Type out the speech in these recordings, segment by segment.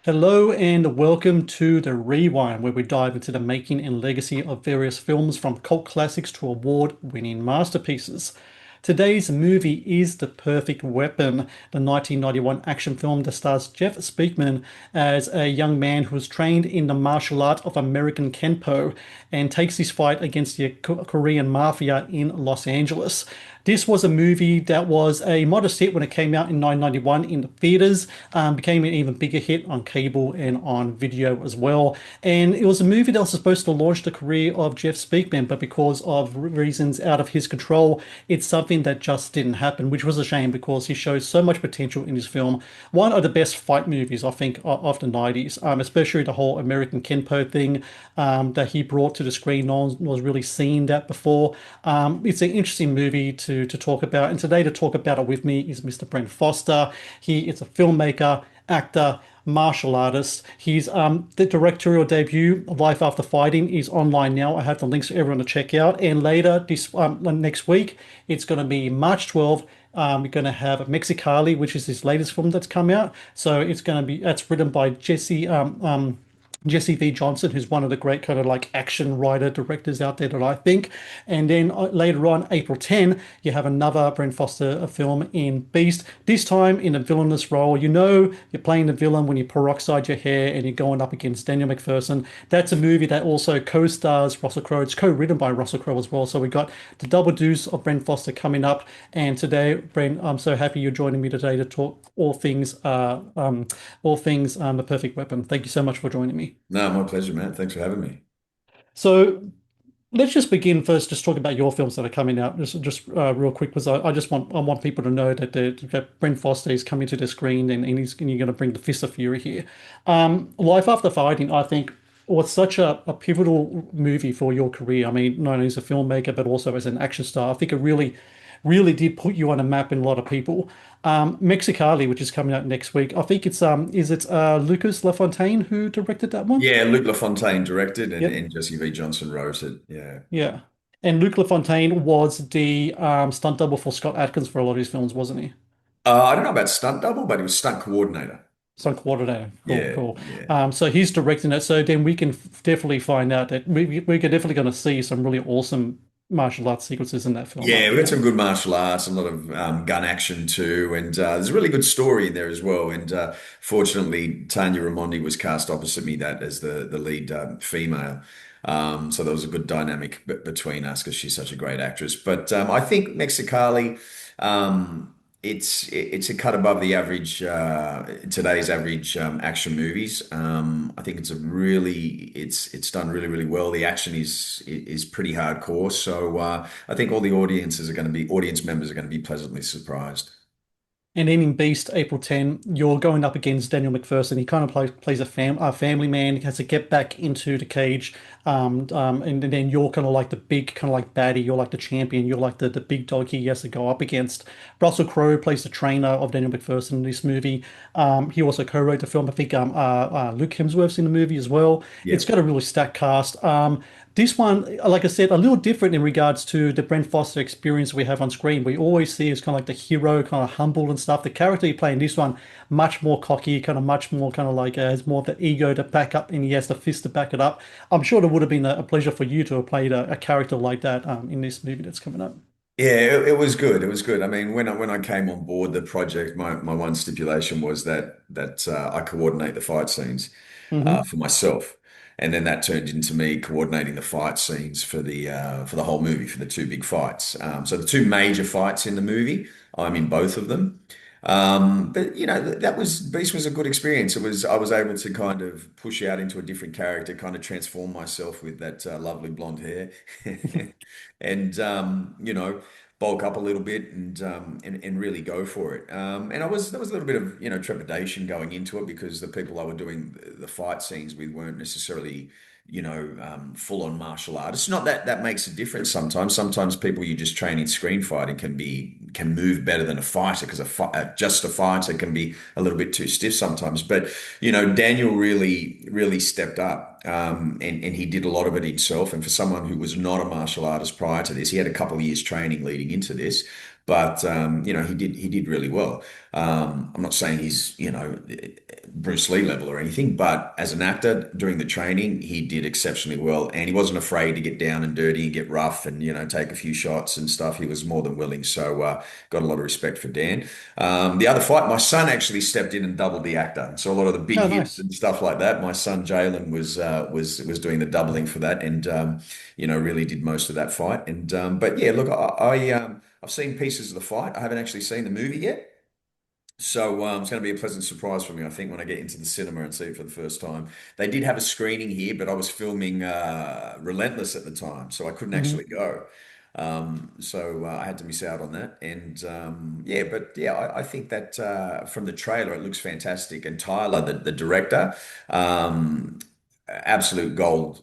Hello and welcome to the Rewind, where we dive into the making and legacy of various films from cult classics to award-winning masterpieces. Today's movie is The Perfect Weapon, the 1991 action film that stars Jeff Speakman as a young man who is trained in the martial art of American Kenpo and takes his fight against the Korean mafia in Los Angeles. This was a movie that was a modest hit when it came out in 1991 in the theaters, became an even bigger hit on cable and on video as well. And it was a movie that was supposed to launch the career of Jeff Speakman, but because of reasons out of his control, it's something that just didn't happen, which was a shame because he shows so much potential in this film. One of the best fight movies, I think, of the 90s, especially the whole American Kenpo thing that he brought to the screen. No one was really seeing that before. It's an interesting movie to talk about. And today to talk about it with me is Mr. Bren Foster. He is a filmmaker, actor, martial artist. He's the directorial debut, Life After Fighting, is online now. I have the links for everyone to check out. And later this next week, it's going to be March 12th. We're going to have Mexicali, which is his latest film that's come out. So it's going to be that's written by Jesse V. Johnson, who's one of the great kind of like action writer directors out there that I think. And then later on, April 10, you have another Bren Foster film in Beast, this time in a villainous role. You know, you're playing the villain when you peroxide your hair and you're going up against Daniel McPherson. That's a movie that also co-stars Russell Crowe. It's co-written by Russell Crowe as well. So we got the double deuce of Bren Foster coming up. And today, Bren, I'm so happy you're joining me today to talk all things, The Perfect Weapon. Thank you so much for joining me. No, my pleasure, man. Thanks for having me. So let's just begin first, just talk about your films that are coming out, just real quick, because I want people to know that Brent Foster is coming to the screen and you're going to bring the Fist of Fury here. Life After Fighting, I think, was such a pivotal movie for your career. I mean, not only as a filmmaker but also as an action star. I think it really did put you on a map in a lot of people. Mexicali, which is coming out next week. I think it's is it Lucas LaFontaine who directed that one? Yeah, Luc Lafontaine directed and, Yep. and Jesse V. Johnson wrote it. Yeah. Yeah. And Luke LaFontaine was the stunt double for Scott Adkins for a lot of his films, wasn't he? I don't know about stunt double, but he was stunt coordinator. Stunt coordinator. Cool, Yeah, cool. yeah. So he's directing it. So then we can definitely find out that we're definitely going to see some really awesome martial arts sequences in that film, I Yeah, we got some think. good martial arts, a lot of gun action too, and there's a really good story in there as well. And fortunately, Tanya Raimondi was cast opposite me that as the lead female. So there was a good dynamic between us because she's such a great actress. But I think Mexicali, um, it's a cut above the average today's average action movies. I think it's done really well. The action is pretty hardcore, so I think all the audience members are going to be pleasantly surprised. And then in Beast, April 10, you're going up against Daniel McPherson. He kind of plays a family man. He has to get back into the cage. And then you're kind of like the big, kind of like baddie. You're like the champion. You're like the big dog he has to go up against. Russell Crowe plays the trainer of Daniel McPherson in this movie. He also co-wrote the film. I think Luke Hemsworth's in the movie as well. It's Yep. got a really stacked cast. This one, like I said, a little different in regards to the Brent Foster experience we have on screen. We always see as kind of like the hero, kind of humble and stuff. The character you play in this one, much more cocky, kind of much more kind of like has more of the ego to back up, and he has the fist to back it up. I'm sure it would have been a pleasure for you to have played a character like that in this movie that's coming up. Yeah, it was good. It was good. I mean, when I came on board the project, my one stipulation was that I coordinate the fight scenes Hmm. for myself, and then that turned into me coordinating the fight scenes for the whole movie for the two big fights. So the two major fights in the movie, I'm in both of them. But you know that was Beast was a good experience. It was I was able to kind of push out into a different character, kind of transform myself with that lovely blonde hair, and bulk up a little bit and really go for it. And there was a little bit of trepidation going into it because the people I were doing the fight scenes with weren't necessarily full on martial artists. Not that that makes a difference sometimes. Sometimes people you just train in screen fighting can move better than a fighter because just a fighter can be a little bit too stiff sometimes. But Daniel really stepped up and he did a lot of it himself. And for someone who was not a martial artist prior to this, he had a couple of years training leading into this. but he did really well. I'm not saying he's Bruce Lee level or anything, but as an actor during the training, he did exceptionally well, and he wasn't afraid to get down and dirty and get rough and take a few shots and stuff. He was more than willing, so got a lot of respect for Dan. The other fight, my son actually stepped in and doubled the actor, so a lot of the big Oh, hits nice. and stuff like that. My son Jalen was doing the doubling for that, and really did most of that fight. And but yeah, look, I've seen pieces of the fight. I haven't actually seen the movie yet. So it's going to be a pleasant surprise for me, I think, when I get into the cinema and see it for the first time. They did have a screening here, but I was filming Relentless at the time, so I couldn't Hmm. actually go. So I had to miss out on that. And yeah, but yeah, I think that from the trailer, it looks fantastic. And Tyler, the director, um, absolute gold.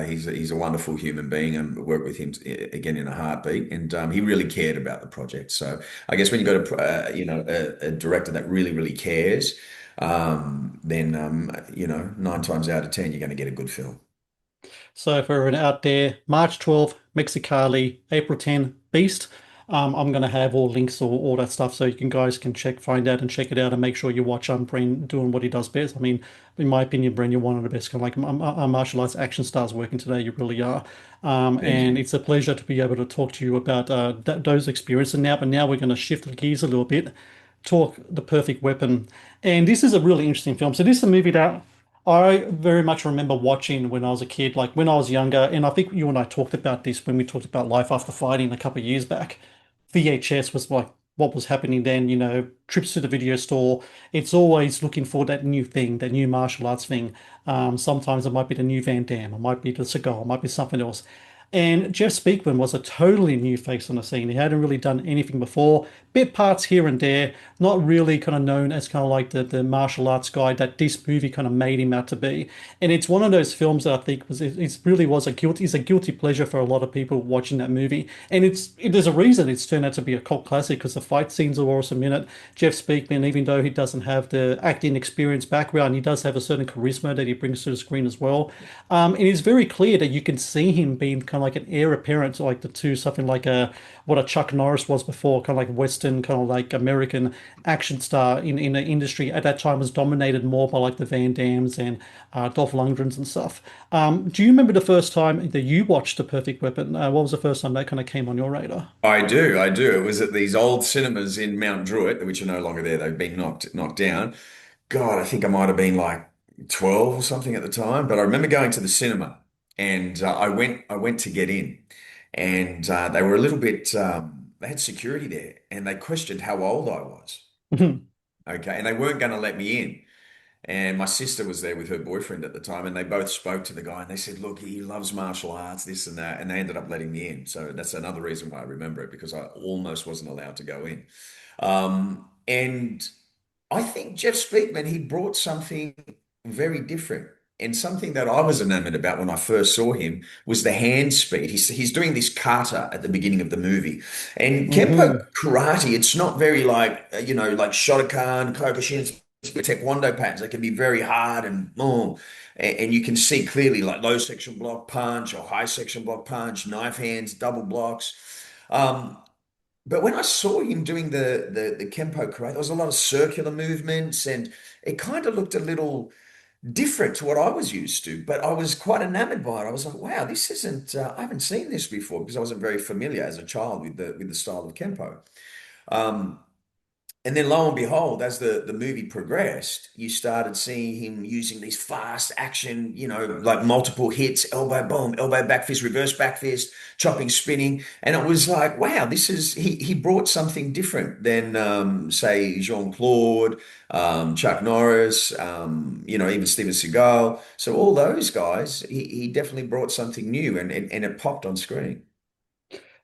He's a wonderful human being, and work with him again in a heartbeat. And he really cared about the project. So I guess when you got a director that really cares, then 9 times out of 10 you're going to get a good film. So for everyone out there, March 12th, Mexicali, April 10, Beast. I'm gonna have all links or all that stuff so you can guys can find out and check it out and make sure you watch Bren doing what he does best. I mean, in my opinion, Bren, you're one of the best kind of like martial arts action stars working today. You really are. Thank And you. it's a pleasure to be able to talk to you about those experiences now. But now we're going to shift the gears a little bit, talk The Perfect Weapon. And this is a really interesting film. So this is a movie that I very much remember watching when I was a kid, like when I was younger, and I think you and I talked about this when we talked about Life After Fighting a couple of years back. VHS was like what was happening then, trips to the video store. It's always looking for that new thing, that new martial arts thing. Sometimes it might be the new Van Damme, it might be the cigar, it might be something else. And Jeff Speakman was a totally new face on the scene. He hadn't really done anything before. Bit parts here and there, not really kind of known as kind of like the martial arts guy that this movie kind of made him out to be. And it's one of those films that I think it really was is a guilty pleasure for a lot of people watching that movie. And there's a reason it's turned out to be a cult classic because the fight scenes are awesome in it. Jeff Speakman, even though he doesn't have the acting experience background, he does have a certain charisma that he brings to the screen as well. And it's very clear that you can see him being kind of like an heir apparent to like the two, something like what a Chuck Norris was before, kind of like Western, kind of like American action star in the industry at that time was dominated more by like the Van Dams and Dolph Lundgrens and stuff. Do you remember the first time that you watched The Perfect Weapon? What was the first time that kind of came on your radar? I do. It was at these old cinemas in Mount Druitt, which are no longer there. They've been knocked down. God, I think I might have been like 12 or something at the time, but I remember going to the cinema, and I went to get in, and they were a little bit they had security there, and they questioned how old I was. Okay, and they weren't going to let me in. And my sister was there with her boyfriend at the time, and they both spoke to the guy, and they said, "Look, he loves martial arts, this and that," and they ended up letting me in. So that's another reason why I remember it, because I almost wasn't allowed to go in. And I think Jeff Speakman, he brought something very different. And something that I was enamored about when I first saw him was the hand speed. He's doing this kata at the beginning of the movie. And Kenpo Hmm. karate, it's not very like Shotokan, Kyokushin, it's Taekwondo patterns. They can be very hard and you can see clearly like low section block punch or high section block punch, knife hands, double blocks. Um, but when I saw him doing the Kenpo karate, there was a lot of circular movements, and it kind of looked a little different to what I was used to. But I was quite enamored by it. I was like, wow, this isn't. I haven't seen this before, because I wasn't very familiar as a child with the style of Kenpo. Um, and then lo and behold, as the movie progressed, you started seeing him using these fast action, like multiple hits, elbow boom, elbow back fist, reverse back fist, chopping, spinning. And it was like, wow, he brought something different than say Jean-Claude, Chuck Norris, even Steven Seagal. So all those guys, he definitely brought something new, and it popped on screen.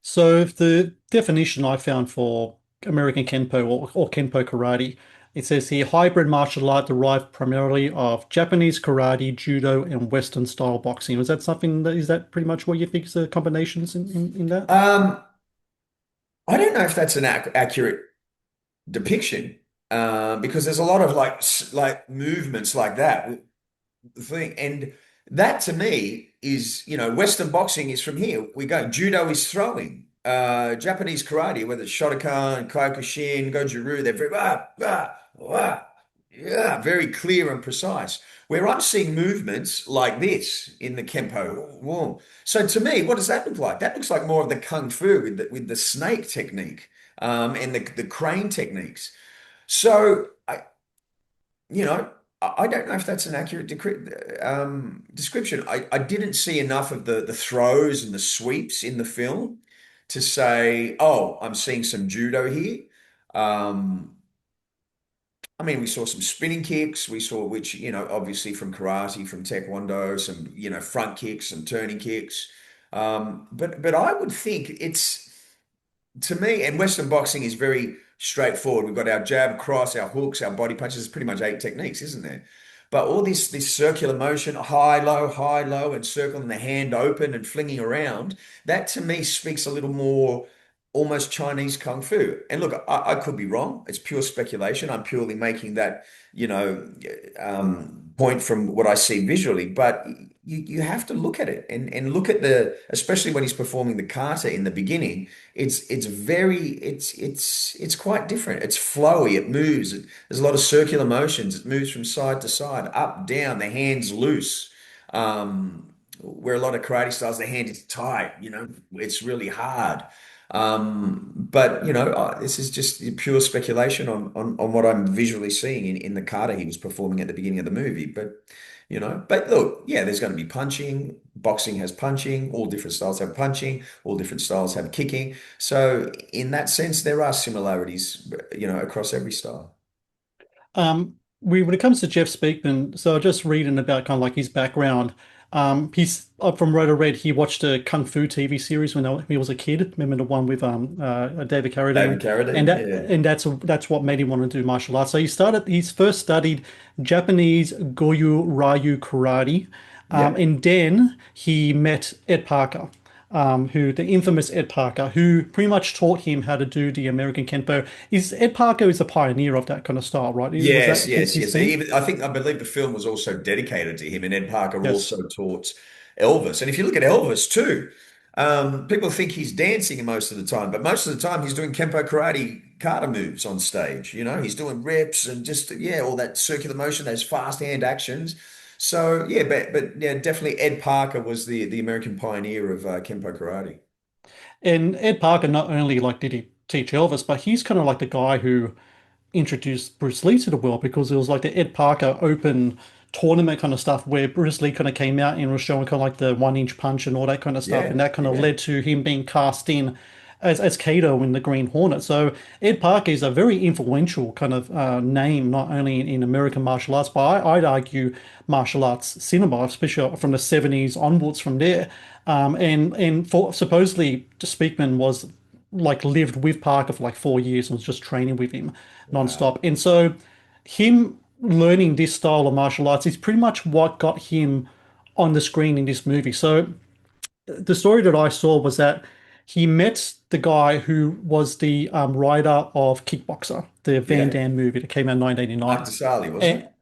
So the definition I found for American Kenpo or Kenpo karate, it says here hybrid martial art derived primarily of Japanese karate, judo, and Western style boxing. Is that pretty much what you think is the combinations in that? Um, I don't know if that's an accurate depiction, because there's a lot of like movements like that thing, and that to me is Western boxing is from here. We go judo is throwing. Japanese karate, whether it's Shotokan, Kyokushin, Goju-Ryu, they're very yeah, very clear and precise. Where I'm seeing movements like this in the Kenpo. Whoa. So to me, what does that look like? That looks like more of the Kung Fu with the snake technique, and the crane techniques. So I don't know if that's an accurate description. I didn't see enough of the throws and the sweeps in the film to say, oh, I'm seeing some judo here. Um, I mean, we saw some spinning kicks. We saw, which, obviously from karate, from taekwondo, some, front kicks and turning kicks. But I would think it's, to me, and Western boxing is very straightforward. We've got our jab, cross, our hooks, our body punches. It's pretty much 8 techniques, isn't there? But all this circular motion, high, low, and circling the hand open and flinging around, that to me speaks a little more almost Chinese kung fu. And look, I could be wrong. It's pure speculation. I'm purely making that, point from what I see visually. But you have to look at it and look at especially when he's performing the kata in the beginning. It's quite different. It's flowy. It moves. There's a lot of circular motions. It moves from side to side, up, down. The hand's loose. Where a lot of karate styles, the hand is tight. It's really hard. But this is just pure speculation on what I'm visually seeing in the kata he was performing at the beginning of the movie. But look, yeah, there's going to be punching. Boxing has punching. All different styles have punching. All different styles have kicking. So in that sense, there are similarities, across every style. When it comes to Jeff Speakman, so just reading about kind of like his background. He's up from Roto Red. He watched a Kung Fu TV series when he was a kid. Remember the one with David David Carradine, and Carradine, that yeah, and that's what made him want to do martial arts. So he's first studied Japanese Goju Ryu karate, yeah. and then he met Ed Parker, who the infamous Ed Parker, who pretty much taught him how to do the American Kenpo. Ed Parker is a pioneer of that kind of style, right? Was Yes, that yes, his yes. thing? Even I believe the film was also dedicated to him, and Ed Parker Yes. also taught Elvis. And if you look at Elvis too, people think he's dancing most of the time, but most of the time he's doing Kenpo karate kata moves on stage. He's doing reps and just all that circular motion, those fast hand actions. So yeah, but yeah, definitely Ed Parker was the American pioneer of Kenpo karate. And Ed Parker not only like did he teach Elvis, but he's kind of like the guy who introduced Bruce Lee to the world because it was like the Ed Parker Open tournament kind of stuff where Bruce Lee kind of came out and was showing kind of like the 1 inch punch and all that kind of stuff, and Yeah, that kind of yeah, led to him being cast in as Kato in the Green Hornet. So Ed Parker is a very influential kind of name, not only in American martial arts, but I'd argue martial arts cinema, especially from the 70s onwards from there. And for supposedly Speakman was like lived with Parker for like 4 years and was just training with him wow, nonstop. And so him learning this style of martial arts is pretty much what got him on the screen in this movie. So the story that I saw was that he met the guy who was the writer of Kickboxer, the Van yeah. Damme movie that came out in Mark 1989. DeSali, wasn't And it?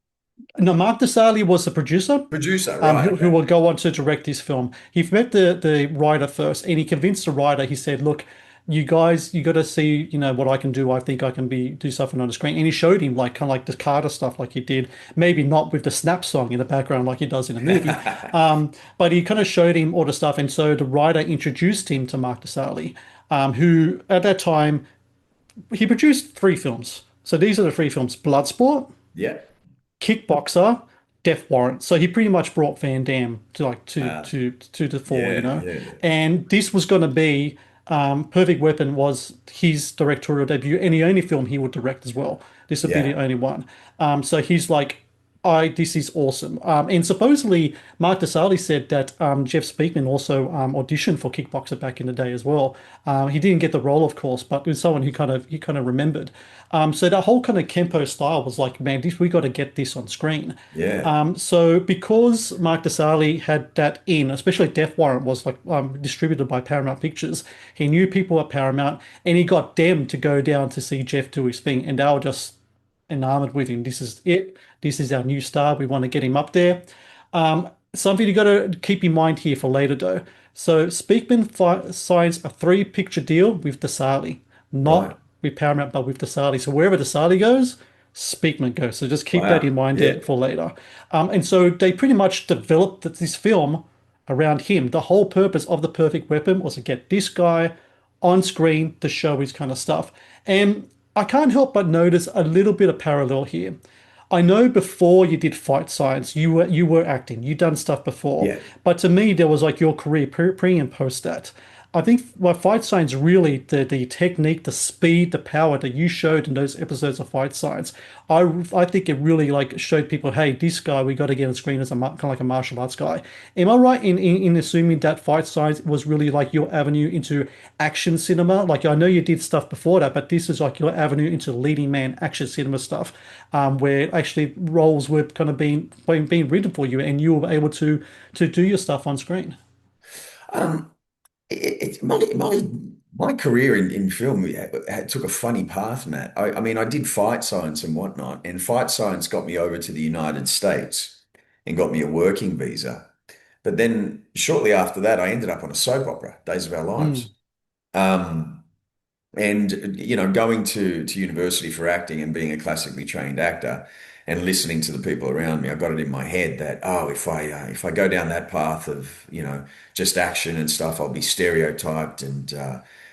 no, Mark DeSali was the producer, Producer, right? who Okay. will go on to direct this film. He met the writer first, and he convinced the writer. He said, "Look, you guys, you got to see, what I can do. I think I can do something on the screen." And he showed him like kind of like the Carter stuff, like he did, maybe not with the snap song in the background like he does in the movie, but he kind of showed him all the stuff. And so the writer introduced him to Mark DeSali, who at that time he produced 3 films. So these are the 3 films: Bloodsport, Yeah. Kickboxer, Death Warrant. So he pretty much brought Van Damme to like Uh, to the fore, yeah, yeah, And this was going to be Perfect Weapon was his directorial debut and the only film he would direct as well. This would be the yeah, only one. So he's like, this is awesome. And supposedly Mark DeSali said that Jeff Speakman also auditioned for Kickboxer back in the day as well. He didn't get the role, of course, but it was someone who kind of remembered. So that whole kind of Kempo style was like, man, we got to get this on screen. yeah, So because Mark DeSali had that in, especially Death Warrant was like distributed by Paramount Pictures, he knew people at Paramount, and he got them to go down to see Jeff do his thing, and they were just enamored with him. This is it. This is our new star. We want to get him up there. Something you got to keep in mind here for later, though. So Speakman signs a three-picture deal with Dasali, Right. not with Paramount, but with Dasali. So wherever Dasali goes, Speakman goes. So just keep that in Wow. mind Yeah. there for later. And so they pretty much developed this film around him. The whole purpose of The Perfect Weapon was to get this guy on screen to show his kind of stuff. And I can't help but notice a little bit of parallel here. I know before you did fight science, you were acting, you done stuff before, Yeah. but to me there was like your career pre and post that. I think what Fight Science really the technique, the speed, the power that you showed in those episodes of Fight Science, I think it really like showed people, hey, this guy we got to get on screen as a kind of like a martial arts guy. Am I right in assuming that Fight Science was really like your avenue into action cinema? Like I know you did stuff before that, but this is like your avenue into leading man action cinema stuff, where actually roles were kind of being written for you, and you were able to do your stuff on screen. Um, my career in film took a funny path, Matt. I mean, I did fight science and whatnot, and fight science got me over to the United States and got me a working visa. But then shortly after that, I ended up on a soap opera, Days of Our Lives. Mm, Um, and going to university for acting and being a classically trained actor and listening to the people around me, I got it in my head that, oh, if I go down that path of just action and stuff, I'll be stereotyped and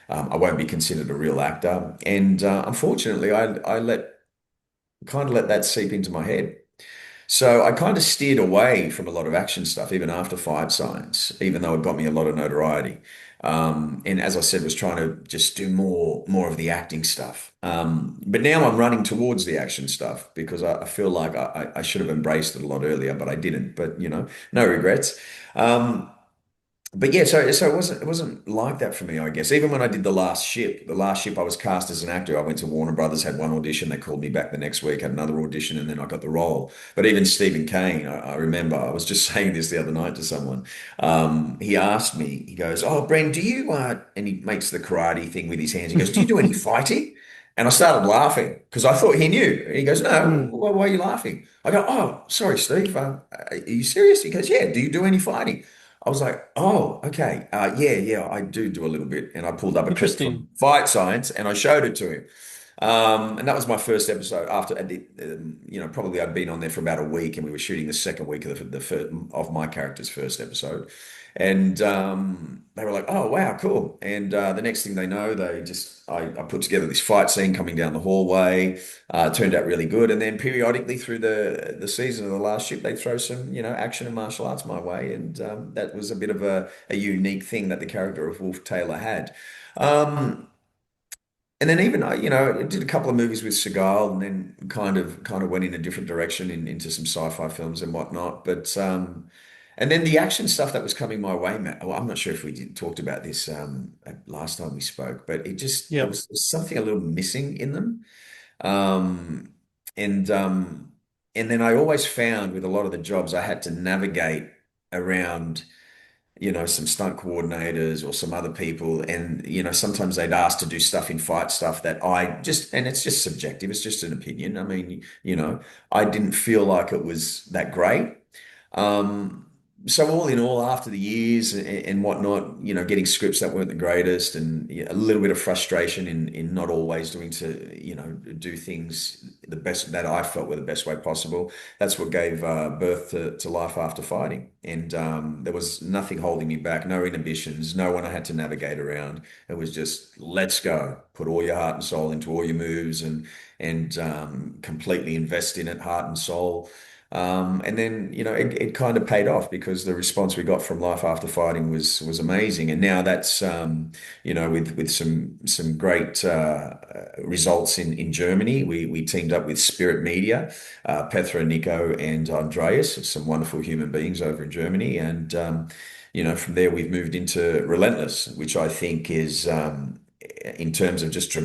I won't be considered a real actor. And unfortunately, I let that seep into my head. So I kind of steered away from a lot of action stuff, even after Fight Science, even though it got me a lot of notoriety. And as I said, was trying to just do more of the acting stuff. But now I'm running towards the action stuff because I feel like I should have embraced it a lot earlier, but I didn't. But no regrets. But yeah, so it wasn't like that for me, I guess. Even when I did the last ship, I was cast as an actor. I went to Warner Brothers, had one audition, they called me back the next week, had another audition, and then I got the role. But even Stephen Kane, I remember, I was just saying this the other night to someone. He asked me, he goes, "Oh, Bren, do you?" And he makes the karate thing with his hands. He goes, "Do you do any fighting?" And I started laughing because I thought he knew. And he goes, "No, mm. why are you laughing?" I go, "Oh, sorry, Steve. Are you serious?" He goes, "Yeah. Do you do any fighting?" I was like, oh, okay. Yeah, I do a little bit. And I pulled up a clip Interesting. from Fight Science and I showed it to him. And that was my first episode after, probably I'd been on there for about a week and we were shooting the second week of of my character's first episode. And they were like, oh, wow, cool. And the next thing they know, I put together this fight scene coming down the hallway. Turned out really good. And then periodically through the season of The Last Ship, they throw some, action and martial arts my way. And that was a bit of a unique thing that the character of Wolf Taylor had. Um, and then even I did a couple of movies with Seagal, and then kind of went in a different direction into some sci-fi films and whatnot. But and then the action stuff that was coming my way, Matt. Well, I'm not sure if we talked about this last time we spoke, but there Yep. was something a little missing in them. Um, and and then I always found with a lot of the jobs I had to navigate around some stunt coordinators or some other people. And, sometimes they'd ask to do stuff in fight stuff that and it's just subjective. It's just an opinion. I mean, I didn't feel like it was that great. Um, so all in all, after the years and whatnot, getting scripts that weren't the greatest and a little bit of frustration in not always doing do things the best that I felt were the best way possible. That's what gave birth to Life After Fighting. And there was nothing holding me back, no inhibitions, no one I had to navigate around. It was just, let's go, put all your heart and soul into all your moves and completely invest in it, heart and soul. And then, it kind of paid off because the response we got from Life After Fighting was amazing. And now that's, with some great results in Germany. We teamed up with Spirit Media, Petra, Nico, and Andreas, some wonderful human beings over in Germany. And, from there we've moved into Relentless, which I think is, in terms of just a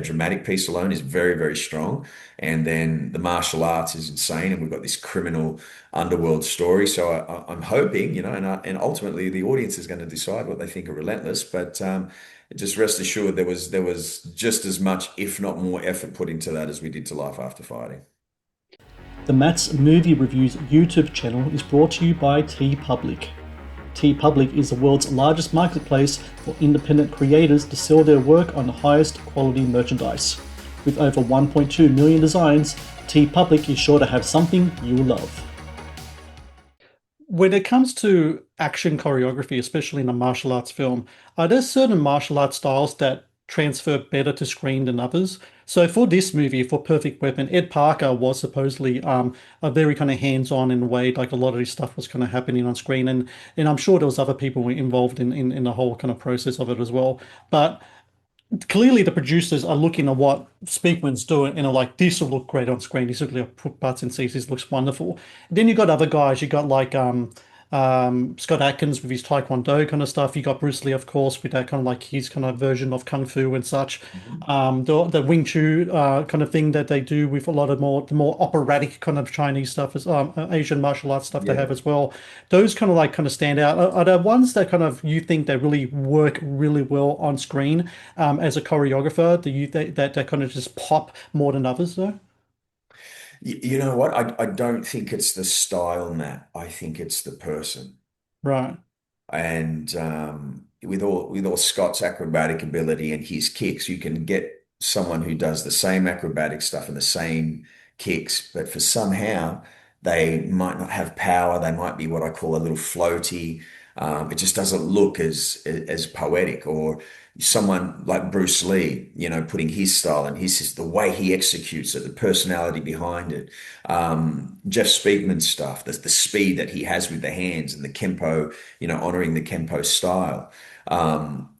dramatic piece alone is very, very strong. And then the martial arts is insane, and we've got this criminal underworld story. So I'm hoping, and ultimately the audience is going to decide what they think of Relentless. But just rest assured, there was just as much, if not more, effort put into that as we did to Life After Fighting. The Matt's Movie Reviews YouTube channel is brought to you by TeePublic. TeePublic is the world's largest marketplace for independent creators to sell their work on the highest quality merchandise. With over 1.2 million designs, TeePublic is sure to have something you love. When it comes to action choreography, especially in a martial arts film, are there certain martial arts styles that transfer better to screen than others? So for this movie, for Perfect Weapon, Ed Parker was supposedly a very kind of hands-on in a way, like a lot of this stuff was kind of happening on screen, and I'm sure there was other people involved in the whole kind of process of it as well. But clearly the producers are looking at what Speakman's doing and are like, this will look great on screen. This will look put butts in seats. This looks wonderful. Then you got other guys. You got like Scott Atkins with his Taekwondo kind of stuff. You got Bruce Lee, of course, with that kind of like his kind of version of Kung Fu and such. Mhm. The Wing Chun kind of thing that they do with a lot of the more operatic kind of Chinese stuff, as Asian martial arts stuff they Yeah. have as well. Those kind of stand out. Are there ones that kind of you think they really work really well on screen as a choreographer? Do you think that kind of just pop more than others though? You know what? I don't think it's the style, Matt. I think it's the person. Right. And with all Scott's acrobatic ability and his kicks, you can get someone who does the same acrobatic stuff and the same kicks, but for somehow they might not have power. They might be what I call a little floaty. It just doesn't look as poetic. Or someone like Bruce Lee, putting his style and the way he executes it, the personality behind it. Jeff Speakman's stuff, the speed that he has with the hands and the Kenpo, honoring the Kenpo style.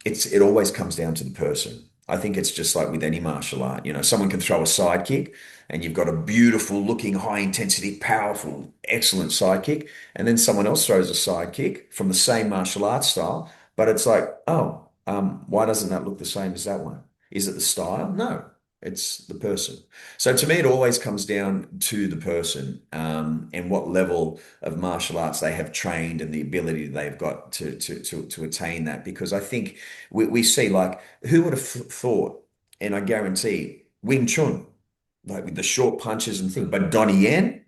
It always comes down to the person. I think it's just like with any martial art. Someone can throw a side kick and you've got a beautiful looking, high intensity, powerful, excellent side kick. And then someone else throws a side kick from the same martial arts style, but it's like, oh, why doesn't that look the same as that one? Is it the style? No, it's the person. So to me, it always comes down to the person, and what level of martial arts they have trained and the ability they've got to attain that. Because I think we see, like, who would have thought, and I guarantee Wing Chun, like with the short punches and things, but Donnie Yen,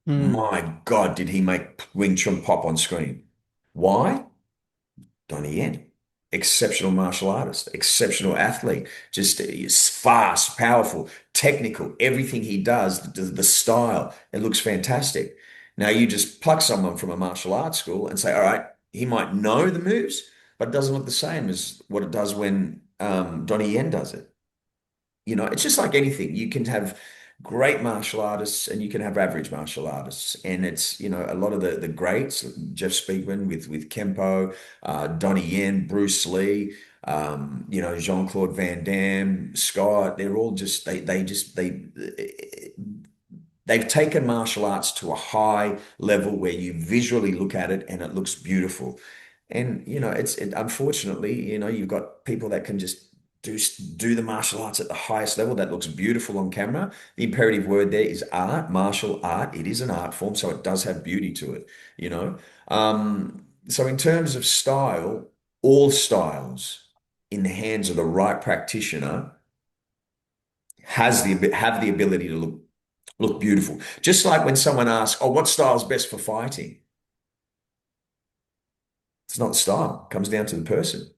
Mm. my God, did he make Wing Chun pop on screen? Why? Donnie Yen, exceptional martial artist, exceptional athlete, just he's fast, powerful, technical. Everything he does, the style, it looks fantastic. Now you just pluck someone from a martial arts school and say, all right, he might know the moves, but it doesn't look the same as what it does when Donnie Yen does it. It's just like anything. You can have great martial artists and you can have average martial artists. And it's, a lot of the greats, Jeff Speakman with Kenpo, Donnie Yen, Bruce Lee, Jean-Claude Van Damme, Scott, they're all just they've taken martial arts to a high level where you visually look at it and it looks beautiful. And unfortunately, you've got people that can just do the martial arts at the highest level that looks beautiful on camera. The imperative word there is art, martial art. It is an art form, so it does have beauty to it, you know. So in terms of style, all styles in the hands of the right practitioner have the ability to look beautiful. Just like when someone asks, "Oh, what style is best for fighting?" It's not the style. It comes down to the person.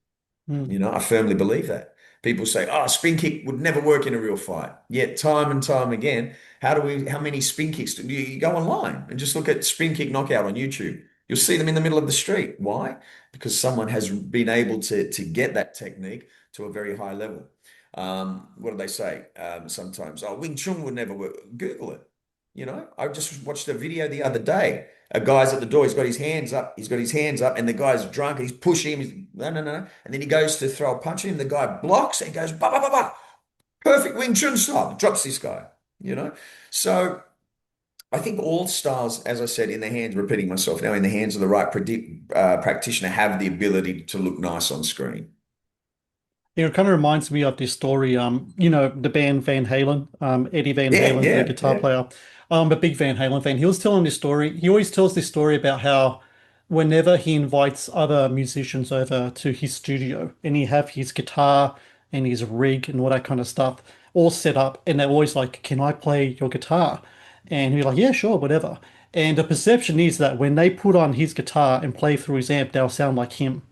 Mm. I firmly believe that. People say, "Oh, a spin kick would never work in a real fight." Yet, time and time again, how many spin kicks do you go online and just look at spin kick knockout on YouTube? You'll see them in the middle of the street. Why? Because someone has been able to get that technique to a very high level. What do they say? Sometimes, oh, Wing Chun would never work. Google it. I just watched a video the other day. A guy's at the door. He's got his hands up. He's got his hands up, and the guy's drunk. He's pushing him. No, no, no. And then he goes to throw a punch at him. The guy blocks and he goes, ba, ba, ba, ba. Perfect Wing Chun style. Drops this guy, you know? So I think all styles, as I said, in the hands, repeating myself now, in the hands of the right practitioner, have the ability to look nice on screen. It kind of reminds me of this story. The band Van Halen, Eddie Van Yeah, Halen, the yeah, guitar yeah. player. I'm a big Van Halen fan. He was telling this story. He always tells this story about how whenever he invites other musicians over to his studio and he have his guitar and his rig and all that kind of stuff all set up, and they're always like, "Can I play your guitar?" And he's like, "Yeah, sure, whatever." And the perception is that when they put on his guitar and play through his amp, they'll sound like him.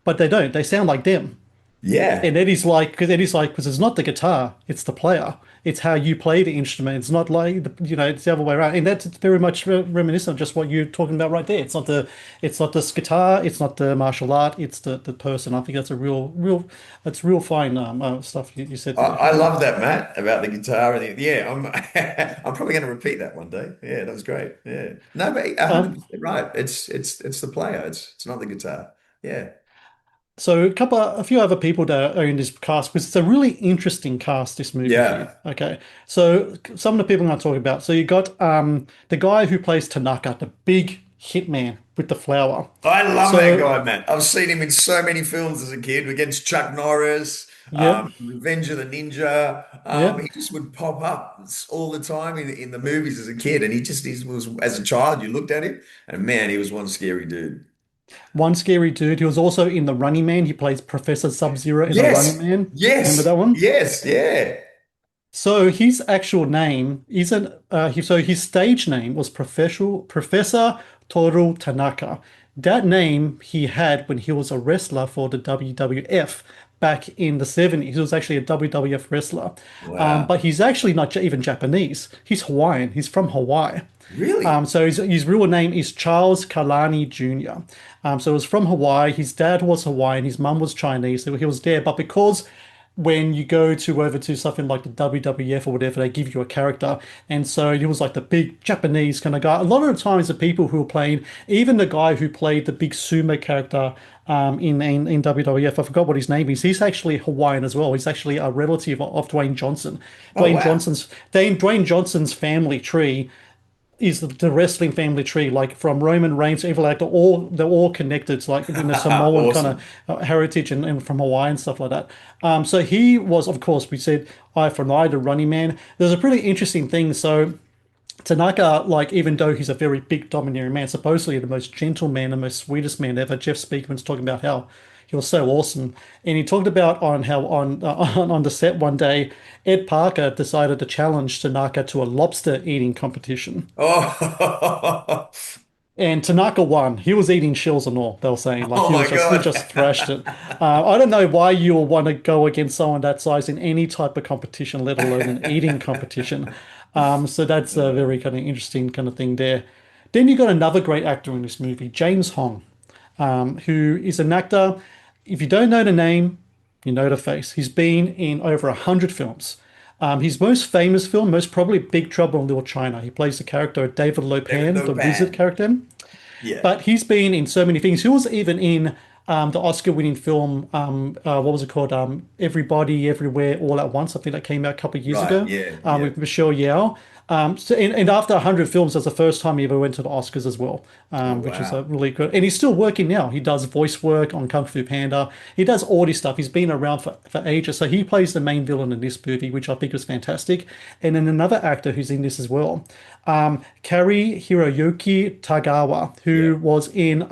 But they don't. They sound like them. Yeah. And Eddie's like, because it's not the guitar, it's the player. It's how you play the instrument. It's not like it's the other way around. And that's very much reminiscent of just what you're talking about right there. It's not this guitar. It's not the martial art. It's the person. I think that's a that's real fine stuff you said there. I love that, Matt, about the guitar and yeah, I'm I'm probably going to repeat that one day. Yeah, that was great. Yeah. No, but Um, 100% right. It's the player. It's not the guitar. Yeah. So a few other people that are in this cast because it's a really interesting cast. This movie here. Yeah. Okay, so some of the people I'm going to talk about. So you got the guy who plays Tanaka, the big hitman with the flower. I love that So guy, man. I've seen him in so many films as a kid against Chuck Norris, yep, Revenge of the Ninja. yep. He just would pop up all the time in the movies as a kid. And he was, as a child, you looked at him and man, he was one scary dude. One scary dude. He was also in the Running Man. He plays Professor Sub-Zero in the Running Yes, Man. Remember yes, that one? yes, yeah. So his actual name isn't so his stage name was Professor Toru Tanaka. That name he had when he was a wrestler for the WWF back in the 70s. He was actually a WWF wrestler. Wow. But he's actually not even Japanese. He's Hawaiian. He's from Hawaii. Really? So his real name is Charles Kalani Jr. So it was from Hawaii. His dad was Hawaiian. His mum was Chinese. So he was there. But because when you go to over to something like the WWF or whatever, they give you a character. And so he was like the big Japanese kind of guy. A lot of the times, the people who were playing, even the guy who played the big sumo character in WWF, I forgot what his name is. He's actually Hawaiian as well. He's actually a relative of Dwayne Johnson. Oh, wow. Dwayne Johnson's family tree is the wrestling family tree, like from Roman Reigns to like they're all connected. It's like in the Samoan kind of Awesome. heritage and from Hawaii and stuff like that. So he was, of course, we said eye for an eye, the Running Man. There's a pretty interesting thing. So Tanaka, like, even though he's a very big, domineering man, supposedly the most gentle man, the most sweetest man ever. Jeff Speakman's talking about how he was so awesome, and he talked about on how on the set one day, Ed Parker decided to challenge Tanaka to a lobster eating competition. Oh, And Tanaka won. He was eating shells and all. They were saying like oh my he God. just thrashed it. I don't know why you will want to go against someone that size in any type of competition, let alone an eating competition. So that's a very kind of interesting kind of thing there. Then you got another great actor in this movie, James Hong, who is an actor. If you don't know the name, you know the face. He's been in over 100 films. His most famous film, most probably Big Trouble in Little China. He plays the character of David David Lopan, the wizard Lopan. character. Yeah. But he's been in so many things. He was even in the Oscar-winning film, what was it called? Everybody, Everywhere, All at Once. I think that came out a couple of years Right. ago Yeah. Yeah. with Michelle Yeoh. And after 100 films, that's the first time he ever went to the Oscars as well, Oh, which is a wow. really good. And he's still working now. He does voice work on Kung Fu Panda. He does all this stuff. He's been around for ages. So he plays the main villain in this movie, which I think is fantastic. And then another actor who's in this as well, Kari Hiroyuki Tagawa, Yeah. who was in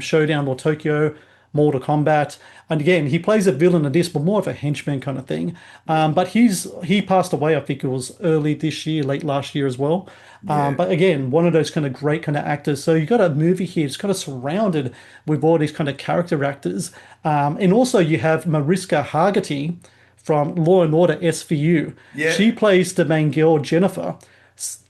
Showdown or Tokyo, Mortal Kombat. And again, he plays a villain in this, but more of a henchman kind of thing. Yeah. But he passed away, I think it was early this year, late last year as well. Yeah. But again, one of those kind of great kind of actors. So you got a movie here, it's kind of surrounded with all these kind of character actors. And also you have Mariska Hargitay from Law and Order SVU. Yeah. She plays the main girl, Jennifer.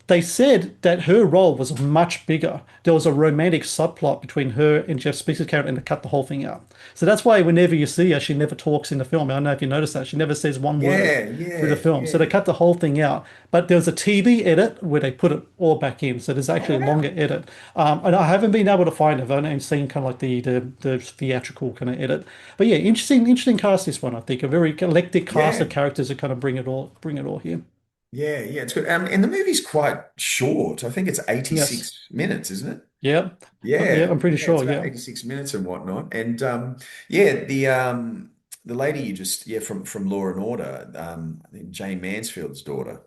They said that her role was much bigger. There was a romantic subplot between her and Jeff Speaker's character, and they cut the whole thing out. So that's why whenever you see her, she never talks in the film. I don't know if you noticed that. She never says one word Yeah. through the Yeah. film. So they Yeah. cut the whole thing out. But there was a TV edit where they put it all back in. So there's Oh, actually a wow. longer edit. And I haven't been able to find it. I've only seen kind of like the theatrical kind of edit. But yeah, interesting cast this one, I think. A very eclectic cast Yeah. of characters that kind of bring it all here. Yeah. Yeah. It's good. And the movie's quite short. I think it's Yes. 86 minutes, isn't it? Yeah. Yeah, Yeah, I'm pretty yeah, it's sure. about Yeah. 86 minutes and whatnot. And yeah, the lady you just yeah from Law and Order, I think Jane Mansfield's daughter.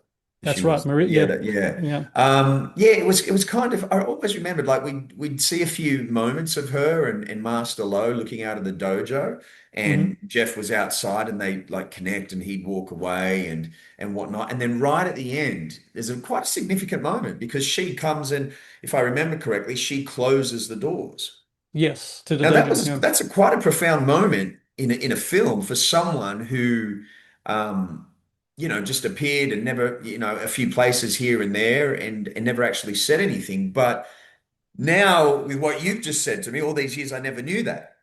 She That's right, was, Marie. yeah, Yeah, that, yeah. yeah. Yeah, it was kind of, I always remembered like we'd see a few moments of her and Master Lowe looking out of the dojo, and Hmm. Jeff was outside and they like connect and he'd walk away and whatnot. And then right at the end, there's a quite a significant moment because she comes and, if I remember correctly, she closes the doors. Yes, to the Now dojo. Yeah. that's a quite a profound moment in a film for someone who, um, just appeared and never, a few places here and there and never actually said anything. But now with what you've just said to me, all these years I never knew that,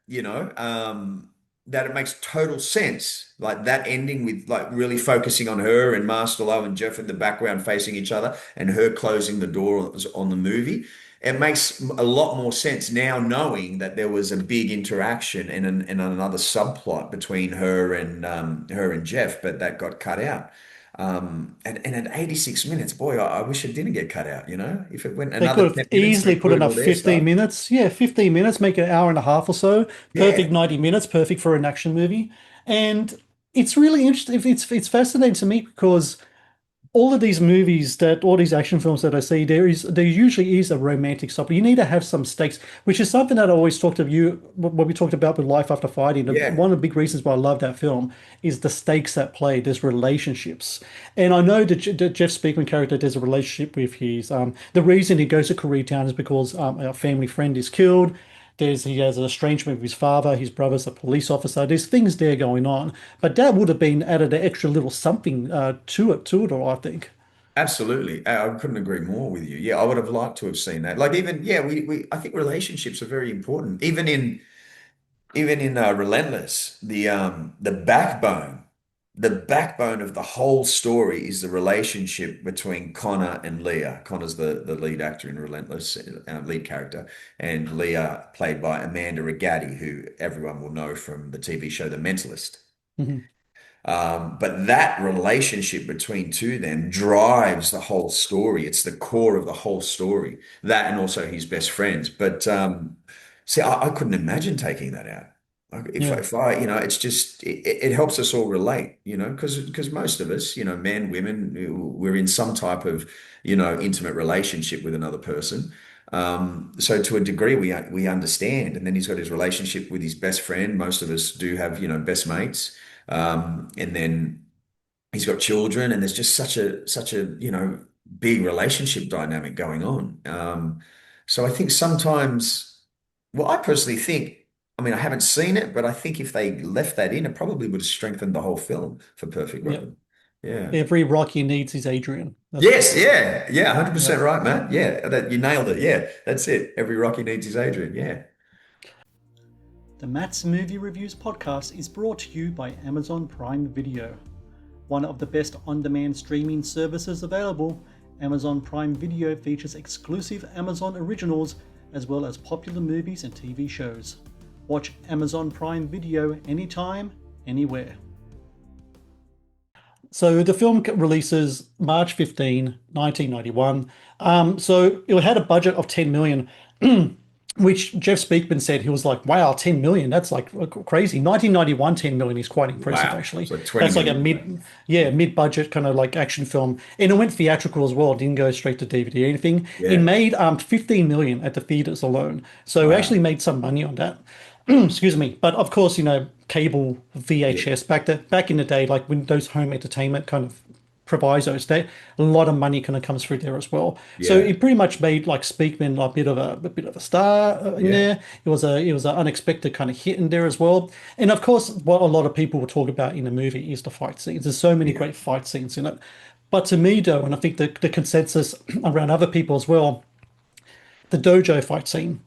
that it makes total sense. Like that ending with like really focusing on her and Master Lowe and Jeff in the background facing each other and her closing the door on the movie. It makes a lot more sense now knowing that there was a big interaction and another subplot between her and Jeff, but that got cut out. And at 86 minutes, boy, I wish it didn't get cut out, if it went They another could have 10 minutes to easily put include enough all their 15 stuff. minutes. Yeah, 15 minutes, make it an hour and a half or so. Yeah, Perfect 90 minutes, perfect for an action movie. And it's really interesting. It's fascinating to me because all of these movies all these action films that I see, there usually is a romantic side, but you need to have some stakes, which is something that I always talked to you what we talked about with Life After Fighting. yeah, One of the big reasons why I love that film is the stakes that play. There's relationships, and I know that the Jeff Speakman character, there's a relationship with his the reason he goes to Koreatown is because a family friend is killed. He has an estrangement with his father. His brother's a police officer. There's things there going on, but that would have been added an extra little something to it, or I think. absolutely. I couldn't agree more with you. Yeah, I would have liked to have seen that. Like even, yeah, I think relationships are very important. Even in Relentless, the backbone of the whole story is the relationship between Connor and Leah. Connor's the lead actor in Relentless, lead character, and Leah played by Amanda Riggatti, who everyone will know from the TV show The Mentalist. Mhm. But that relationship between two them drives the whole story. It's the core of the whole story. That and also his best friends. But see, I couldn't imagine taking that out. Like, Yeah, if I, it's just it helps us all relate, because most of us, men, women, we're in some type of, intimate relationship with another person. So to a degree, we understand. And then he's got his relationship with his best friend. Most of us do have, best mates. And then he's got children, and there's just such a big relationship dynamic going on. So I think sometimes, well, I personally think, I mean, I haven't seen it, but I think if they left that in, it probably would have strengthened the whole film for Perfect yeah. Weapon. Yeah. Every Rocky needs his Adrian. That's what they Yes, say. yeah, yeah, Yeah. 100% right, Matt. Yeah, that you nailed it. Yeah, that's it. Every Rocky needs his Adrian. Yeah. The Matt's Movie Reviews podcast is brought to you by Amazon Prime Video. One of the best on-demand streaming services available, Amazon Prime Video features exclusive Amazon originals as well as popular movies and TV shows. Watch Amazon Prime Video anytime, anywhere. So the film releases March 15, 1991. So it had a budget of 10 million, which Jeff Speakman said he was like, wow, 10 million, that's like crazy. 1991, 10 million is quite impressive, Wow. actually. So 20 That's like a million. mid-budget kind of like action film. And it went theatrical as well. It didn't go straight to DVD or anything. It Yeah. made 15 million at the theaters alone. So it Wow. actually made some money on that. Excuse me. But of course, cable Yeah. VHS back in the day, like when those home entertainment kind of provisos, they a lot of money kind of comes through there as well. So Yeah. it pretty much made like Speakman a bit of a star in Yeah. there. It was an unexpected kind of hit in there as well. And of course, what a lot of people will talk about in the movie is the fight scenes. There's so many Yeah. great fight scenes in it. But to me, though, and I think the consensus around other people as well, the dojo fight scene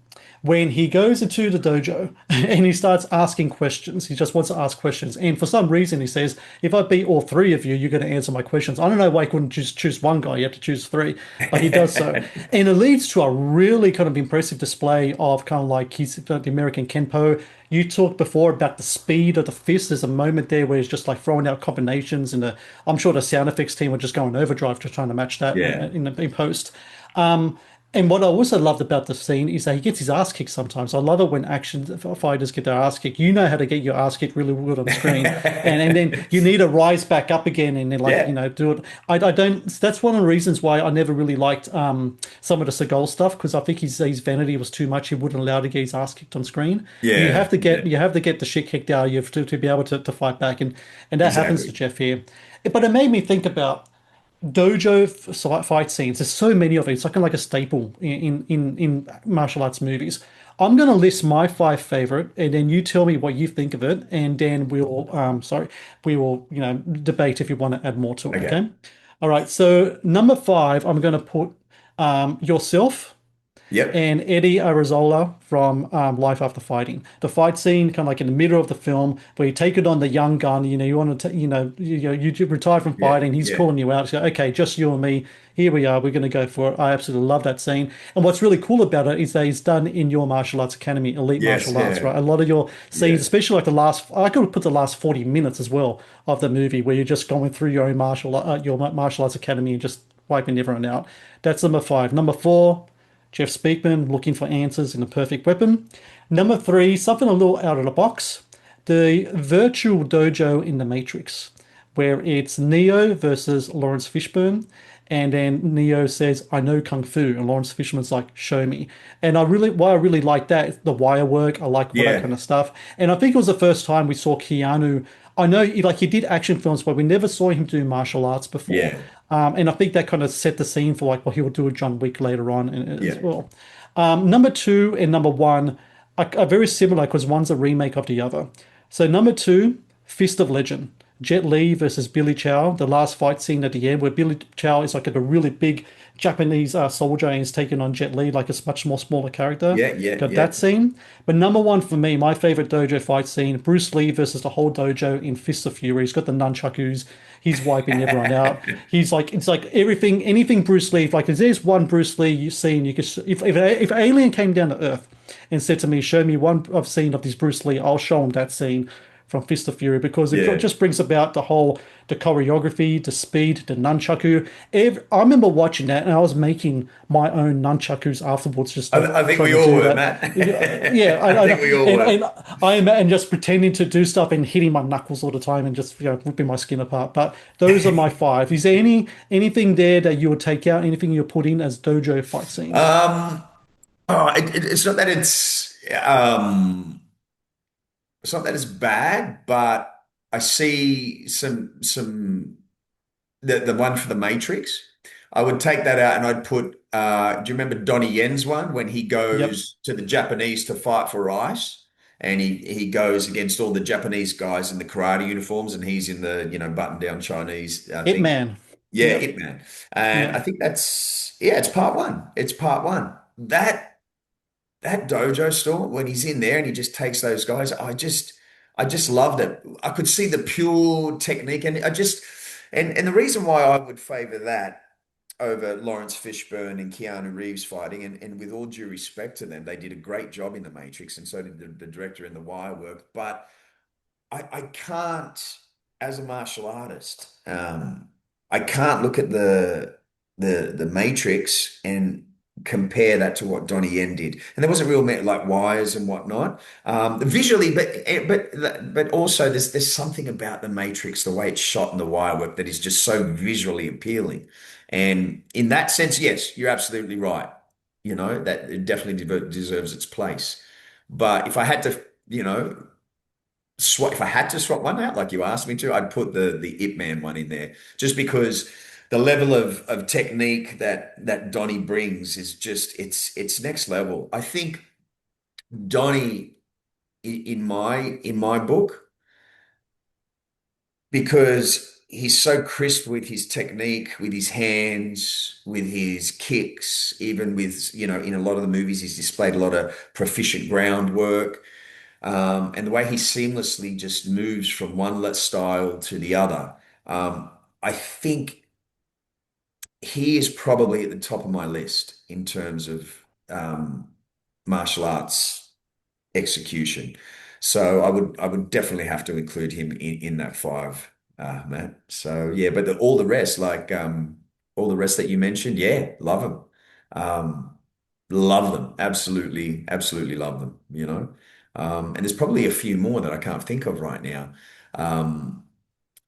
when he goes into the dojo and he starts asking questions. He just wants to ask questions. And for some reason, he says, if I beat all three of you, you're going to answer my questions. I don't know why he couldn't just choose one guy. You have to choose three, but he does so. And it leads to a really kind of impressive display of kind of like the American Kenpo. You talked before about the speed of the fist. There's a moment there where he's just like throwing out combinations, and I'm sure the sound effects team were just going overdrive to trying to match that Yeah. in post. And what I also loved about the scene is that he gets his ass kicked sometimes. I love it when action fighters get their ass kicked. You know how to get your ass kicked really good on screen, and then you need to rise back up again and then like Yeah, do it. I don't. That's one of the reasons why I never really liked some of the Seagal stuff because I think his vanity was too much. He wouldn't allow to get his ass kicked on screen. yeah, yeah, You have to get the shit kicked out of you to be able to fight back, and that happens to exactly. Jeff here. But it made me think about dojo fight scenes. There's so many of it. It's like a staple in martial arts movies. I'm gonna list my five favorite, and then you tell me what you think of it, and then we will debate if you want to add more to it. Okay. Okay. All right. So number five, I'm gonna put yourself Yep. and Eddie Arizola from Life After Fighting. The fight scene, kind of like in the middle of the film, where you take it on the young gun. You want to, you retire from Yeah, fighting. He's yeah. calling you out. He's like, okay, just you and me. Here we are. We're going to go for it. I absolutely love that scene. And what's really cool about it is that it's done in your martial arts academy, elite Yes, martial arts, yeah, right? A lot of your scenes, yeah. especially like the last, I could put the last 40 minutes as well of the movie, where you're just going through your own your martial arts academy and just wiping everyone out. That's number five. Number four. Jeff Speakman looking for answers in a perfect weapon. Number three, something a little out of the box. The virtual dojo in the Matrix, where it's Neo versus Lawrence Fishburne. And then Neo says, I know Kung Fu. And Lawrence Fishburne's like, show me. And why I really like that is the wire work. I like all that kind Yeah, of stuff. And I think it was the first time we saw Keanu. I know he did action films, but we never saw him do martial arts before. yeah, And I think that kind of set the scene for like what he will do with John Wick later on as yeah. well. Number two and number one are very similar because one's a remake of the other. So number two, Fist of Legend. Jet Li versus Billy Chow, the last fight scene at the end where Billy Chow is like a really big Japanese soldier and is taking on Jet Li like a much more smaller character. Yeah, yeah, Got yeah. that scene. But number one for me, my favorite dojo fight scene, Bruce Lee versus the whole dojo in Fist of Fury. He's got the nunchakus. He's wiping everyone out. He's like, it's like everything, anything Bruce Lee. Like, if there's one Bruce Lee scene, you could, if an alien came down to Earth and said to me, show me one I've seen of this Bruce Lee, I'll show him that scene from Fist of Fury because it Yeah. just brings about the choreography, the speed, the nunchaku. I remember watching that and I was making my own nunchakus afterwards, just like I think trying we to all do were, that. Matt. Yeah, I think we all were. and I am and just pretending to do stuff and hitting my knuckles all the time and just ripping my skin apart. But those are my five. Is there anything there that you would take out? Anything you put in as dojo fight scenes? Um, it's not that it's not that it's bad, but I see the one for the Matrix. I would take that out and I'd put do you remember Donnie Yen's one when he Yep, goes to the Japanese to fight for rice? And he goes against all the Japanese guys in the karate uniforms and he's in the, button down Chinese Ip thing. Man. Yeah, Yep, Ip Man. And yeah. I think it's part one. It's part one. That dojo store when he's in there and he just takes those guys, I just loved it. I could see the pure technique and and the reason why I would favor that over Lawrence Fishburne and Keanu Reeves fighting, and with all due respect to them, they did a great job in The Matrix, and so did the director in The Wire work. But I can't, as a martial artist, I can't look at the Matrix and compare that to what Donnie Yen did. And there wasn't real like wires and whatnot, visually, but also there's something about the Matrix, the way it's shot in the wire work that is just so visually appealing. And in that sense, yes, you're absolutely right. That it definitely deserves its place. But if I had to, if I had to swap one out, like you asked me to, I'd put the Ip Man one in there, just because the level of technique that Donnie brings is just it's next level. I think Donnie, in my book, because he's so crisp with his technique, with his hands, with his kicks, even with, in a lot of the movies, he's displayed a lot of proficient groundwork. And the way he seamlessly just moves from one style to the other. I think he is probably at the top of my list in terms of um, martial arts execution. So I would definitely have to include him in that five, Matt. So yeah, but all the rest, like all the rest that you mentioned, yeah, love him. love them. Absolutely, absolutely love them, you know. And there's probably a few more that I can't think of right now. Um,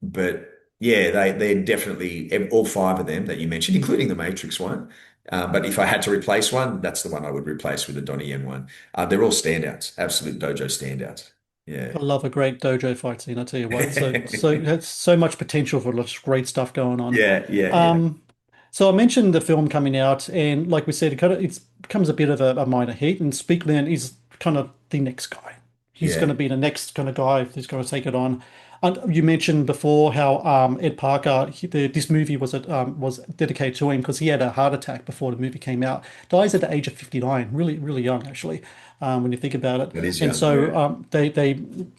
but yeah, they're definitely all five of them that you mentioned, including the Matrix one. But if I had to replace one, that's the one I would replace with the Donnie Yen one. They're all standouts, absolute dojo standouts. Yeah. I love a great dojo fight scene, I tell you what. So it has so much potential for lots of great stuff going on. Yeah, yeah, yeah, Um, so I mentioned the film coming out, and like we said, it becomes a bit of a minor hit, and Speakman is kind of the next guy. He's going yeah, to be the next kind of guy who's going to take it on. And you mentioned before how Ed Parker, this movie was dedicated to him because he had a heart attack before the movie came out. Dies at the age of 59, really really young actually, when you think about it. that is And young. so Yeah, they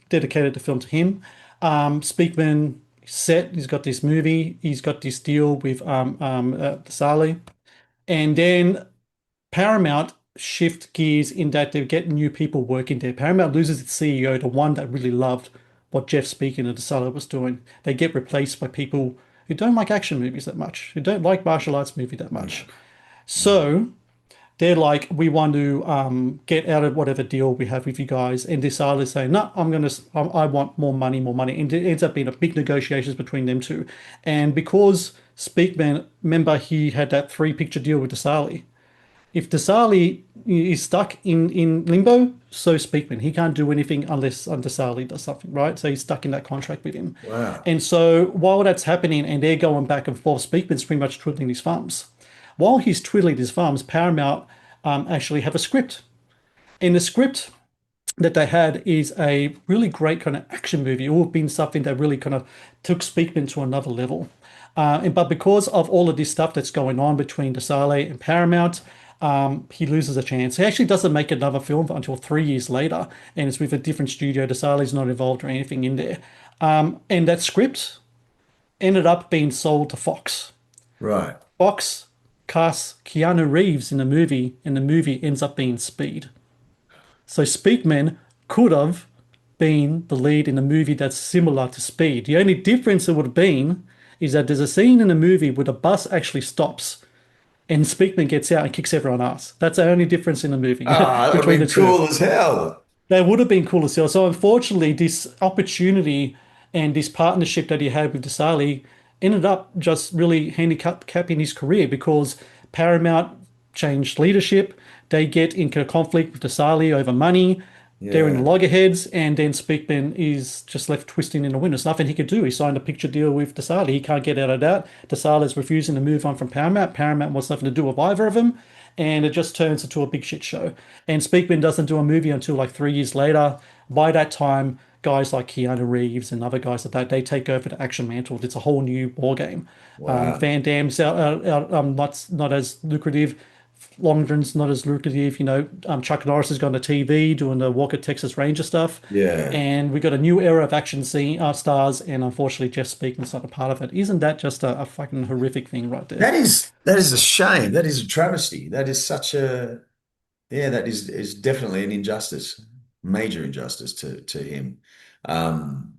dedicated the film to him. Speakman set. He's got this movie. He's got this deal with Sally, and then Paramount shift gears in that they get new people working there. Paramount loses its CEO, the one that really loved what Jeff Speaking and DeSalo was doing. They get replaced by people who don't like action movies that much, who don't like martial arts movie that yeah, much. So they're like, we want to get out of whatever deal we have with you guys. And DeSalo is saying, no, I want more money, more money. And it ends up being a big negotiations between them two. And because Speakman, remember, he had that three-picture deal with DeSali. If Desali is stuck in limbo, so Speakman. He can't do anything unless Desali does something, right? So he's stuck in that contract with him. wow. And so while that's happening and they're going back and forth, Speakman's pretty much twiddling his thumbs. While he's twiddling his thumbs, Paramount actually have a script. And the script that they had is a really great kind of action movie. It would have been something that really kind of took Speakman to another level. But because of all of this stuff that's going on between Desale and Paramount, he loses a chance. He actually doesn't make another film until 3 years later, and it's with a different studio. Desale's not involved or anything in there. And that script ended up being sold to Fox. Right. Fox casts Keanu Reeves in the movie, and the movie ends up being Speed. So Speakman could have been the lead in a movie that's similar to Speed. The only difference it would have been is that there's a scene in the movie where the bus actually stops and Speakman gets out and kicks everyone ass. That's the only difference in the movie Ah, that would have between the been two. cool as hell. That would have been cool as hell. So unfortunately, this opportunity and this partnership that he had with Desali ended up just really handicapping his career because Paramount changed leadership. They get into conflict with Desali over money. They're in Yeah, loggerheads, and then Speakman is just left twisting in the wind. There's nothing he could do. He signed a picture deal with Desali. He can't get out of that. Desali is refusing to move on from Paramount. Paramount wants nothing to do with either of them, and it just turns into a big shit show. And Speakman doesn't do a movie until like 3 years later. By that time, guys like Keanu Reeves and other guys like that, they take over the action mantle. It's a whole new ball game. wow. Van Damme's not as lucrative. Longren's not as lucrative. Chuck Norris has gone to TV doing the Walker Texas Ranger stuff. Yeah. And we got a new era of action stars, and unfortunately, Jeff Speakman's not a part of it. Isn't that just a fucking horrific thing right there? That is a shame. That is a travesty. That is such a yeah, that is definitely an injustice. Major injustice to him. Um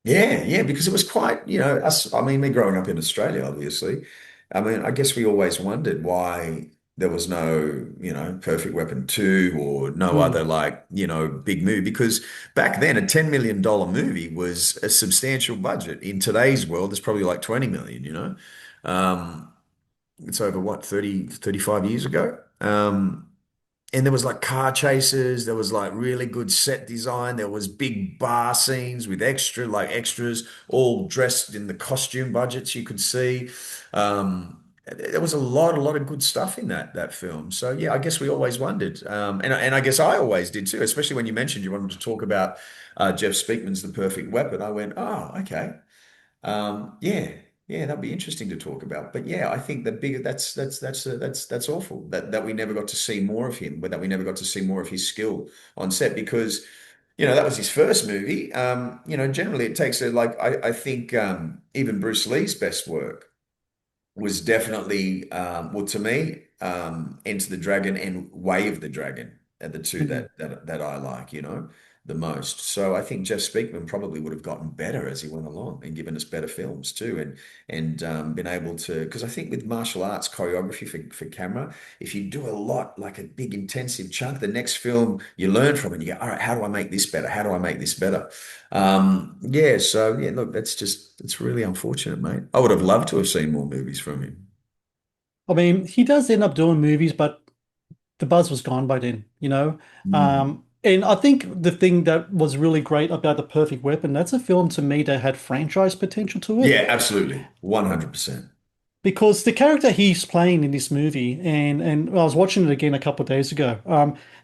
yeah, yeah, because it was quite, us, I mean, me growing up in Australia, obviously. I mean, I guess we always wondered why there was no, Perfect Weapon 2 or no other Mm. like, big movie. Because back then a $10 million movie was a substantial budget. In today's world, it's probably like 20 million, you know. Um, it's over what, 35 years ago? And there was like car chases, there was like really good set design, there was big bar scenes with extras, all dressed in the costume budgets you could see. There was a lot of good stuff in that film. So yeah, I guess we always wondered, and I guess I always did too, especially when you mentioned you wanted to talk about Jeff Speakman's The Perfect Weapon. I went, oh, okay. Yeah, yeah, that'd be interesting to talk about. But yeah, I think the bigger that's awful that we never got to see more of him, but that we never got to see more of his skill on set because that was his first movie. Generally it takes I think even Bruce Lee's best work was definitely well to me Enter the Dragon and Way of the Dragon are the two Mhm. that I like. the most. So I think Jeff Speakman probably would have gotten better as he went along and given us better films too, and been able to, because I think with martial arts choreography for camera, if you do a lot, like a big intensive chunk, the next film you learn from it, you go, all right, how do I make this better? How do I make this better? Yeah, so yeah, look, it's really unfortunate, mate. I would have loved to have seen more movies from him. I mean, he does end up doing movies, but the buzz was gone by then, you know? Mm. And I think the thing that was really great about The Perfect Weapon, that's a film to me that had franchise potential to it. Yeah, absolutely. 100%. Because the character he's playing in this movie, and I was watching it again a couple of days ago,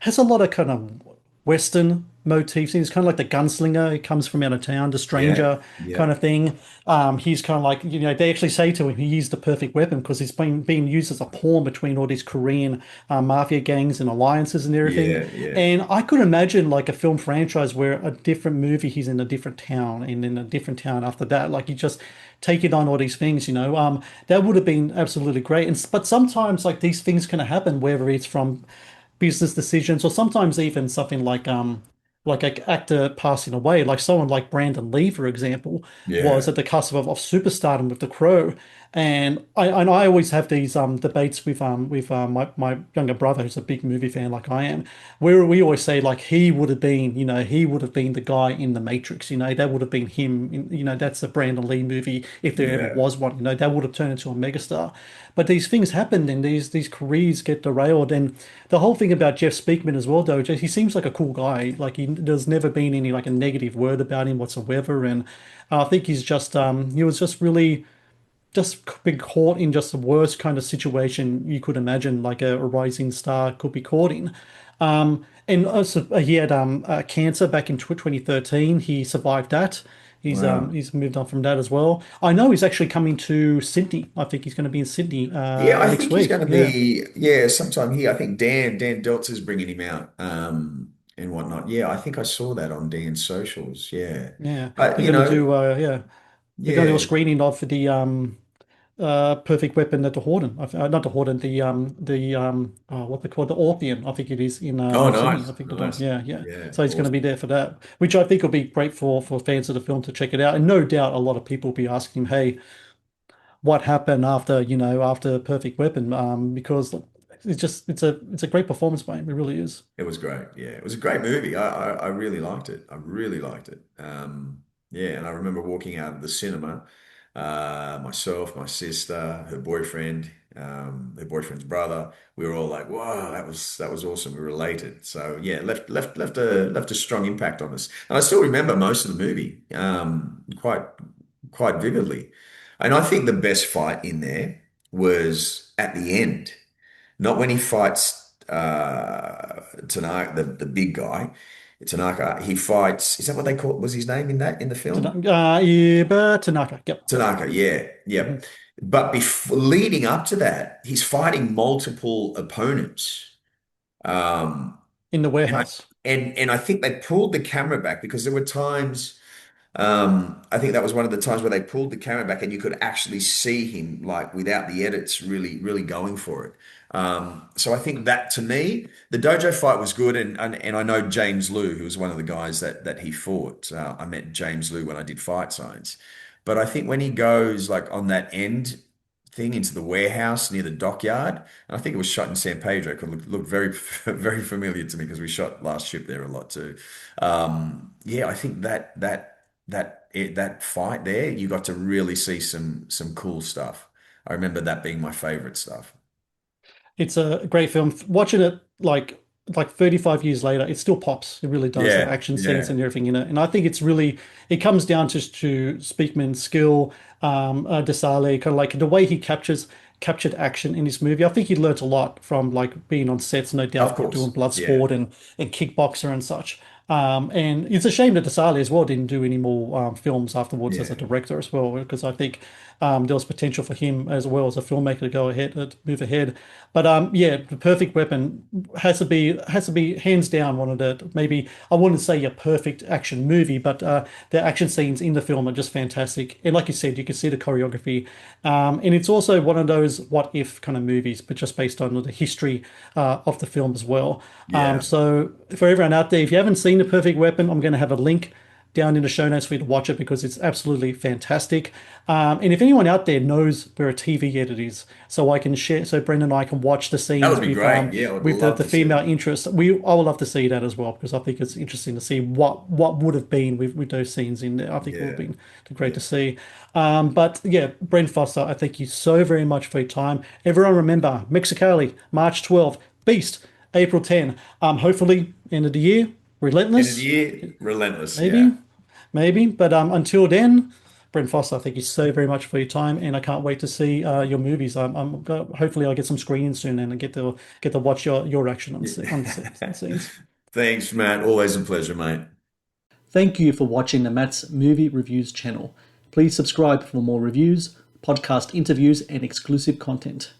has a lot of kind of Western motifs. He's kind of like the gunslinger. He comes from out of town, the Yeah, stranger yeah, kind of thing. He's kind of like, they actually say to him, he used the perfect weapon because he's been being used as a pawn between all these Korean mafia gangs and alliances and everything. yeah, yeah, And I could imagine like a film franchise where a different movie, he's in a different town, and in a different town after that. Like you just take it on all these things, that would have been absolutely great. And but sometimes like these things can happen, whether it's from business decisions or sometimes even something like an actor passing away, like someone like Brandon Lee, for example, was yeah. at the cusp of superstardom with The Crow. And I always have these debates with my younger brother, who's a big movie fan like I am, where we always say like he would have been the guy in The Matrix, that would have been him, that's the Brandon Lee movie if there ever Yeah. was one, that would have turned into a megastar. But these things happen and these careers get derailed. And the whole thing about Jeff Speakman as well, though, he seems like a cool guy. Like there's never been any like a negative word about him whatsoever. And I think he was just really just been caught in just the worst kind of situation you could imagine, like a rising star could be caught in. And also he had cancer back in 2013. He survived that. Wow. He's moved on from that as well. I know he's actually coming to Sydney. I think he's going to be in Sydney Yeah, I next think he's week. going to Yeah, be, yeah, sometime here. I think Dan Deltz is bringing him out, and whatnot. Yeah, I think I saw that on Dan's socials. Yeah. yeah. But, They're going to do they're going to do a yeah. screening of the Perfect Weapon at the Horden. Not the Horden, what they call the Orpheum. I think it is Oh, in Sydney. I nice. think they're doing. Nice. Yeah, yeah. Yeah. So he's going to be Awesome. there for that, which I think will be great for fans of the film to check it out. And no doubt, a lot of people will be asking him, "Hey, what happened after after Perfect Weapon?" Because it's a great performance by him. It really is. It was great. Yeah, it was a great movie. I really liked it. I really liked it. Yeah, and I remember walking out of the cinema, myself, my sister, her boyfriend's brother. We were all like, "Wow, that was awesome." We related. So yeah, left a strong impact on us. And I still remember most of the movie, quite vividly. And I think the best fight in there was at the end. Not when he fights Tanaka, the big guy, Tanaka. He fights. Is that what they call? Was his name in the film? Yeah, but Tanaka. Yep. Tanaka. Yeah, yeah. Mhm. But before leading up to that, he's fighting multiple opponents. Um, In the and I warehouse. and I think they pulled the camera back because there were times. I think that was one of the times where they pulled the camera back and you could actually see him like without the edits really, really going for it. So I think that to me, the dojo fight was good, and I know James Liu, who was one of the guys that he fought. I met James Liu when I did Fight Science, but I think when he goes like on that end thing into the warehouse near the dockyard, and I think it was shot in San Pedro, it looked very, very familiar to me because we shot Last Ship there a lot too. Yeah, I think that fight there, you got to really see some cool stuff. I remember that being my favorite stuff. It's a great film. Watching it like 35 years later, it still pops. It really does. The Yeah, action scenes yeah, and everything in it. And I think it comes down to Speakman's skill, Desale, kind of like the way he captured action in this movie. I think he learnt a lot from like being on sets, no of doubt, doing course. blood Yeah, sport and kickboxer and such. And it's a shame that Desale as well didn't do any more films afterwards as a yeah, director as well, because I think there was potential for him as well as a filmmaker to go ahead, to move ahead. But yeah, The Perfect Weapon has to be hands down one of the, maybe I wouldn't say a perfect action movie, but the action scenes in the film are just fantastic. And like you said, you can see the choreography, and it's also one of those what if kind of movies, but just based on the history of the film as well. yeah. So for everyone out there, if you haven't seen a Perfect Weapon. I'm going to have a link down in the show notes for you to watch it because it's absolutely fantastic. And if anyone out there knows where a TV edit is, so I can share, so Brendan and I can watch the That scenes would be great. Yeah, I would with love the to see female that. interest. I would love to see that as well because I think it's interesting to see what would have been with those scenes in there. I think it would have Yeah. been great Yeah. to see. But yeah, Bren Foster, I thank you so very much for your time. Everyone remember, Mexicali, March 12th, Beast, April 10. Hopefully, end of the year, End of the Relentless, year, relentless. maybe, Yeah. maybe. But until then, Bren Foster, thank you so very much for your time, and I can't wait to see your movies. Hopefully I'll get some screenings soon and get to watch your action on the scenes. Thanks, Matt. Always a pleasure, mate. Thank you for watching the Matt's Movie Reviews channel. Please subscribe for more reviews, podcast interviews, and exclusive content.